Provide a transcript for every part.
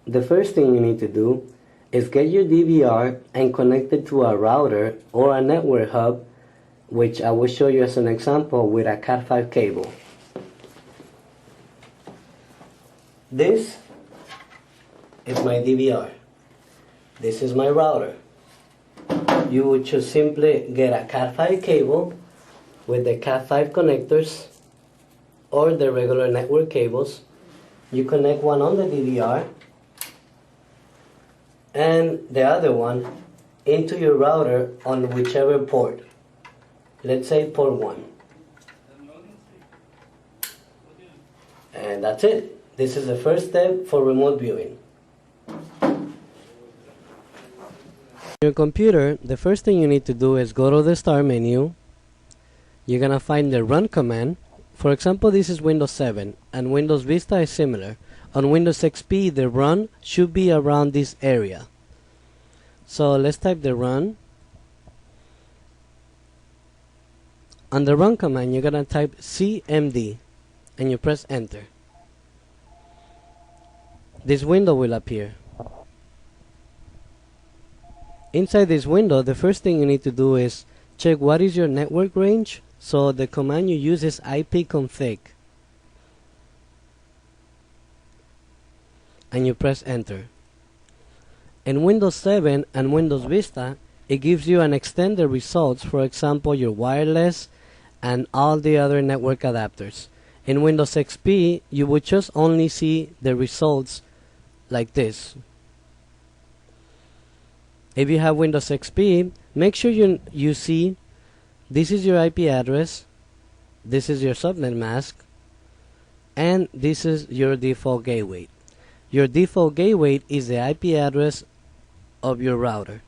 the first thing you need to do is get your DVR and connect it to a router or a network hub, which I will show you as an example with a Cat5 cable. This is my DVR. This is my router. You would just simply get a Cat5 cable with the Cat5 connectors or the regular network cables. You connect one on the DVR and the other one into your router on whichever port. Let's say port 1. And that's it. This is the first step for remote viewing. On your computer, the first thing you need to do is go to the Start menu. You're gonna find the Run command. For example, this is Windows 7 and Windows Vista is similar. On Windows XP, the Run should be around this area. So let's type the Run. On the Run command, you're gonna type CMD and you press Enter. This window will appear. Inside this window, the first thing you need to do is check what is your network range. So the command you use is ipconfig. And you press Enter. In Windows 7 and Windows Vista, it gives you an extended results, for example your wireless and all the other network adapters. In Windows XP, you would just only see the results like this. If you have Windows XP, make sure you see this is your IP address, this is your subnet mask, and this is your default gateway. Your default gateway is the IP address of your router.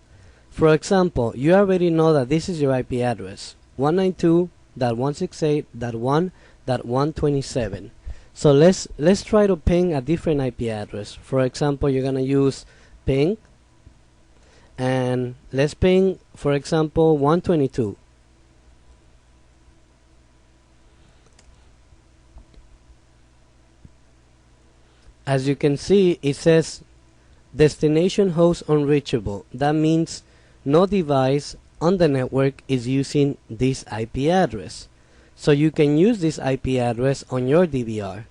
For example, you already know that this is your IP address, 192.168.1.127. So let's try to ping a different IP address. For example, you're gonna use ping, and let's ping, for example, 122. As you can see, it says destination host unreachable. That means no device on the network is using this IP address. So you can use this IP address on your DVR.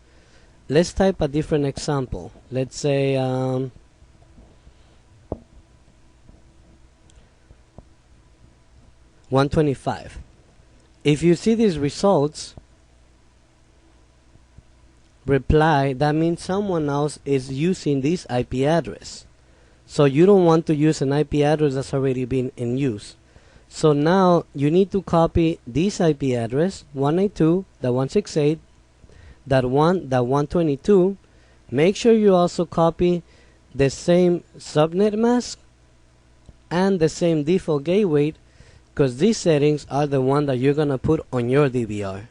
Let's type a different example. Let's say 125. If you see these results, reply, that means someone else is using this IP address. So you don't want to use an IP address that's already been in use. So now you need to copy this IP address, 192.168.1.122. Make sure you also copy the same subnet mask and the same default gateway, because these settings are the one that you're gonna put on your DVR.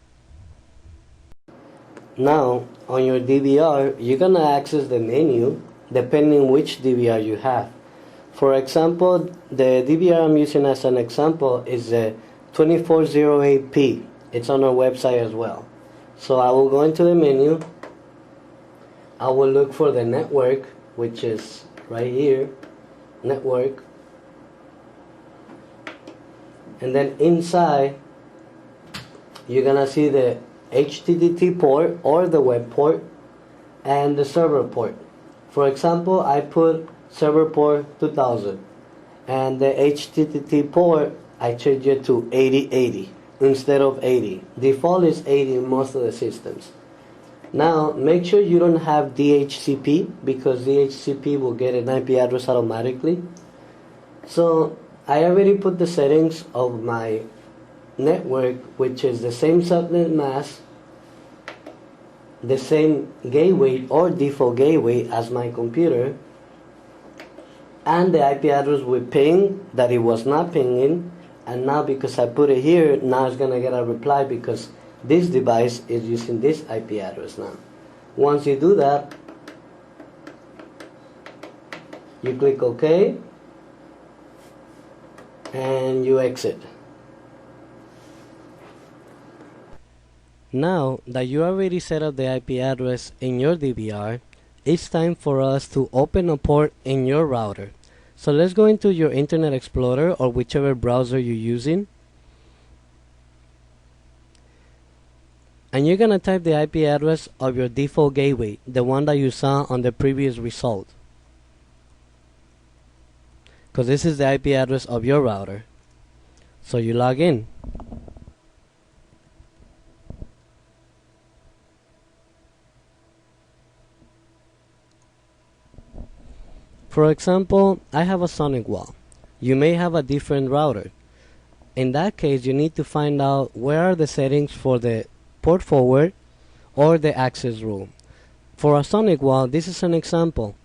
Now on your DVR, you're gonna access the menu depending which DVR you have. For example, the DVR I'm using as an example is the 2408P. It's on our website as well. So I will go into the menu. I will look for the network, which is right here, network. And then inside, you're gonna see the HTTP port or the web port and the server port. For example, I put server port 2000 and the HTTP port I change it to 8080 instead of 80. Default is 80 in most of the systems. Now make sure you don't have DHCP, because DHCP will get an IP address automatically. So I already put the settings of my network, which is the same subnet mask, the same gateway or default gateway as my computer, and the IP address with ping that it was not pinging. And now because I put it here, now it's gonna get a reply because this device is using this IP address now. Once you do that, you click OK and you exit. Now that you already set up the IP address in your DVR, it's time for us to open a port in your router. So let's go into your Internet Explorer or whichever browser you're using. And you're going to type the IP address of your default gateway, the one that you saw on the previous result. Because this is the IP address of your router. So you log in. For example, I have a Sonic wall. You may have a different router. In that case, you need to find out where are the settings for the port forward or the access rule. For a Sonic wall, this is an example.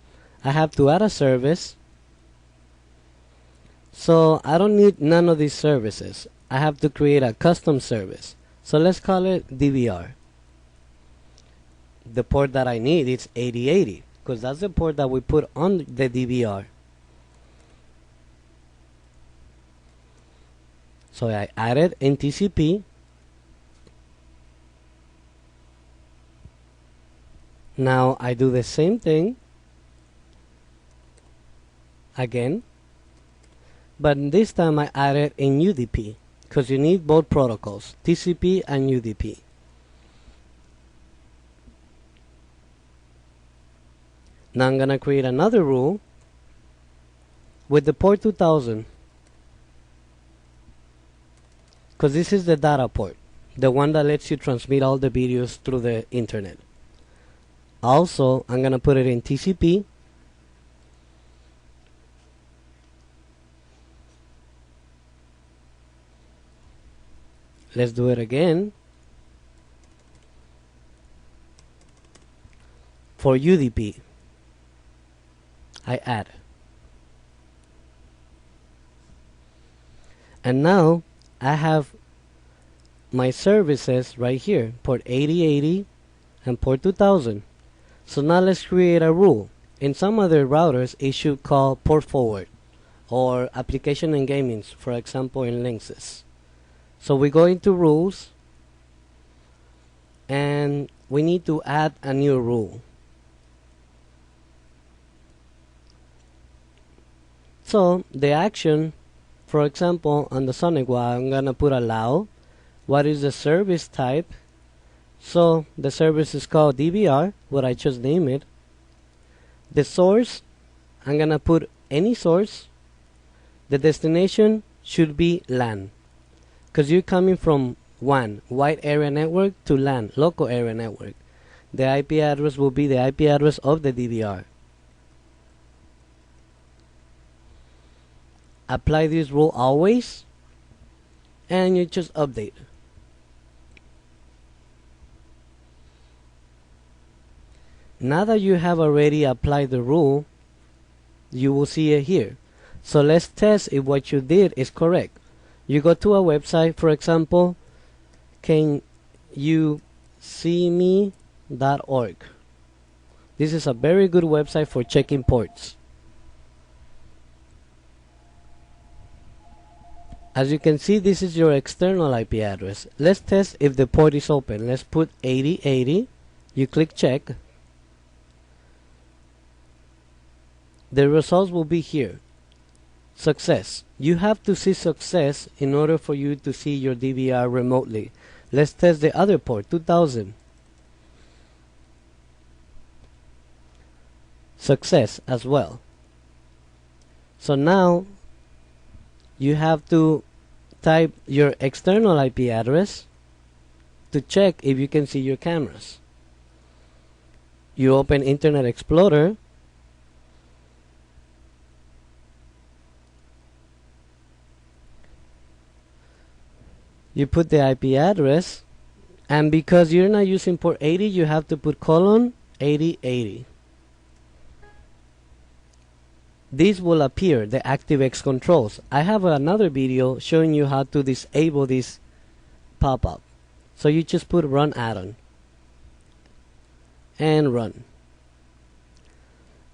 I have to add a service. So I don't need none of these services. I have to create a custom service. So let's call it DVR. The port that I need is 8080 because that's the port that we put on the DVR. So I added in TCP. Now I do the same thing again, but this time I added in UDP because you need both protocols, TCP and UDP. Now I'm gonna create another rule with the port 2000 because this is the data port, the one that lets you transmit all the videos through the internet. Also, I'm gonna put it in TCP. Let's do it again. For UDP, I add. And now I have my services right here, port 8080 and port 2000. So now let's create a rule. In some other routers, it should call port forward or application and gamings, for example in Linksys. So we go into rules and we need to add a new rule. So the action, for example on the Sonic wall, I'm gonna put allow. What is the service type? So the service is called DVR, what I just named it. The source, I'm gonna put any source. The destination should be LAN, because you're coming from WAN, wide area network, to LAN, local area network. The IP address will be the IP address of the DVR. Apply this rule always, and you just update. Now that you have already applied the rule, you will see it here. So let's test if what you did is correct. You go to a website, for example, canyousseeme.org. This is a very good website for checking ports. As you can see, this is your external IP address. Let's test if the port is open. Let's put 8080. You click check. The results will be here. Success. You have to see success in order for you to see your DVR remotely. Let's test the other port, 2000. Success as well. So now you have to type your external IP address to check if you can see your cameras. You open Internet Explorer. You put the IP address, and because you're not using port 80, you have to put colon 8080. This will appear, the ActiveX controls. I have another video showing you how to disable this pop-up. So you just put run add-on and run,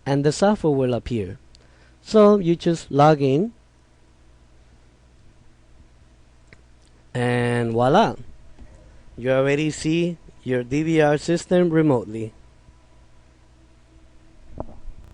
and the software will appear. So you just log in, and voila, you already see your DVR system remotely.